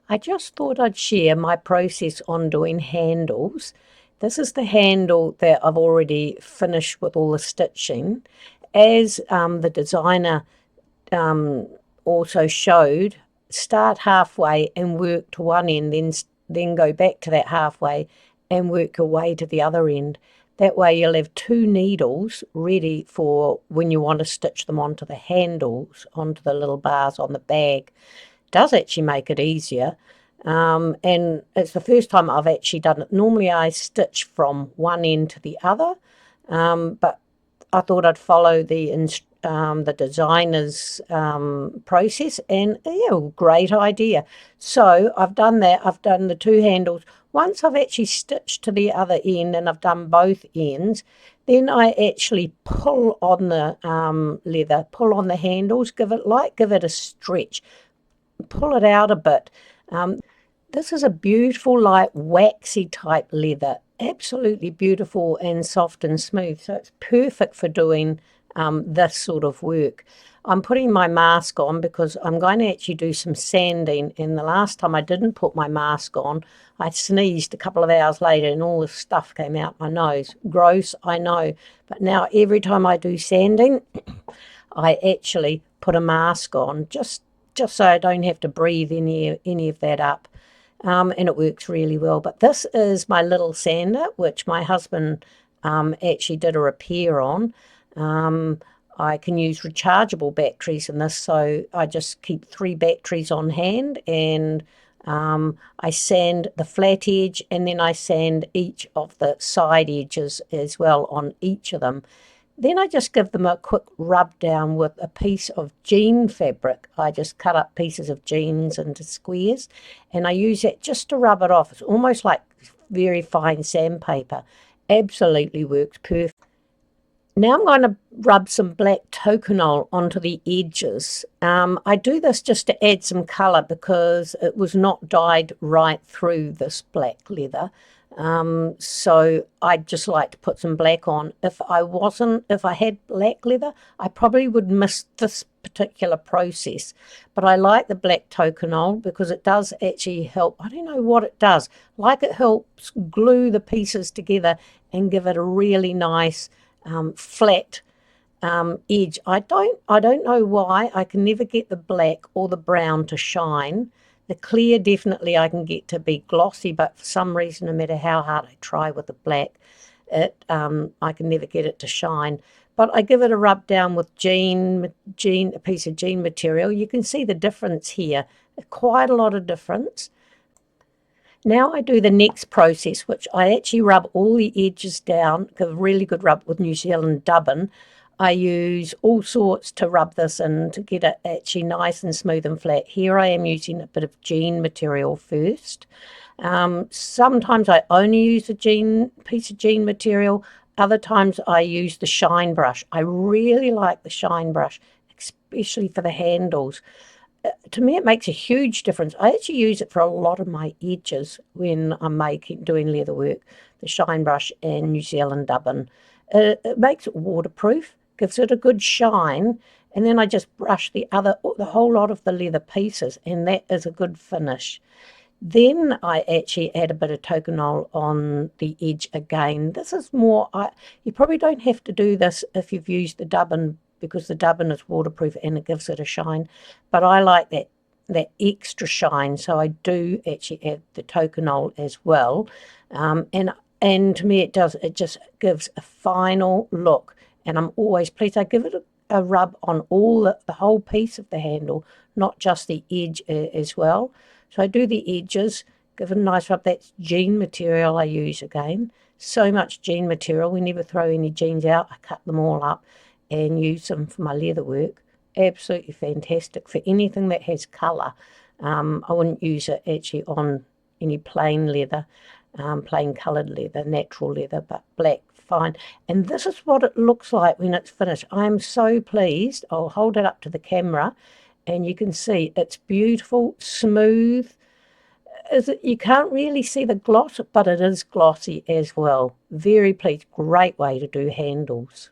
I just thought I'd share my process on doing handles. This is the handle that I've already finished with all the stitching. As the designer also showed, start halfway and work to one end, then go back to that halfway and work your way to the other end. That way you'll have two needles ready for when you want to stitch them onto the handles, onto the little bars on the bag. Does actually make it easier. And it's the first time I've actually done it. Normally I stitch from one end to the other, but I thought I'd follow the designer's process, and yeah, great idea. So I've done that. I've done the two handles. Once I've actually stitched to the other end and I've done both ends, then I actually pull on the leather, pull on the handles, give it a stretch, pull it out a bit. This is a beautiful, light, waxy type leather. Absolutely beautiful and soft and smooth. So it's perfect for doing this sort of work. I'm putting my mask on because I'm going to actually do some sanding. And the last time I didn't put my mask on, I sneezed a couple of hours later and all this stuff came out my nose. Gross, I know. But now every time I do sanding, I actually put a mask on just so I don't have to breathe any of that up. And it works really well. But this is my little sander, which my husband actually did a repair on. I can use rechargeable batteries in this, so I just keep 3 batteries on hand, and I sand the flat edge, and then I sand each of the side edges as well on each of them. Then I just give them a quick rub down with a piece of jean fabric. I just cut up pieces of jeans into squares, and I use that just to rub it off. It's almost like very fine sandpaper. Absolutely works perfect. Now I'm going to rub some black toconol onto the edges. I do this just to add some colour because it was not dyed right through this black leather. So I'd just like to put some black on. If I had black leather, I probably would miss this particular process. But I like the black toconol because it does actually help. I don't know what it does. Like it helps glue the pieces together and give it a really nice flat edge. I don't know why. I can never get the black or the brown to shine. The clear definitely I can get to be glossy, but for some reason, no matter how hard I try with the black, I can never get it to shine. But I give it a rub down with a piece of jean material. You can see the difference here, quite a lot of difference. Now I do the next process, which I actually rub all the edges down, give a really good rub with New Zealand dubbin. I use all sorts to rub this in to get it actually nice and smooth and flat. Here I am using a bit of jean material first. Sometimes I only use a piece of jean material. Other times I use the shine brush. I really like the shine brush, especially for the handles. To me, it makes a huge difference. I actually use it for a lot of my edges when I'm doing leather work, the shine brush and New Zealand dubbin. It makes it waterproof, gives it a good shine, and then I just brush the whole lot of the leather pieces, and that is a good finish. Then I actually add a bit of toconol on the edge again. This is more, you probably don't have to do this if you've used the dubbin because the dubbin is waterproof and it gives it a shine. But I like that extra shine, so I do actually add the toconol as well. And to me it just gives a final look, and I'm always pleased. I give it a rub on the whole piece of the handle, not just the edge as well. So I do the edges, give it a nice rub. That's jean material I use again. So much jean material. We never throw any jeans out. I cut them all up and use them for my leather work. Absolutely fantastic for anything that has colour. I wouldn't use it actually on any plain leather, plain coloured leather, natural leather, but black, fine. And this is what it looks like when it's finished. I'm so pleased. I'll hold it up to the camera and you can see it's beautiful, smooth. You can't really see the gloss, but it is glossy as well. Very pleased. Great way to do handles.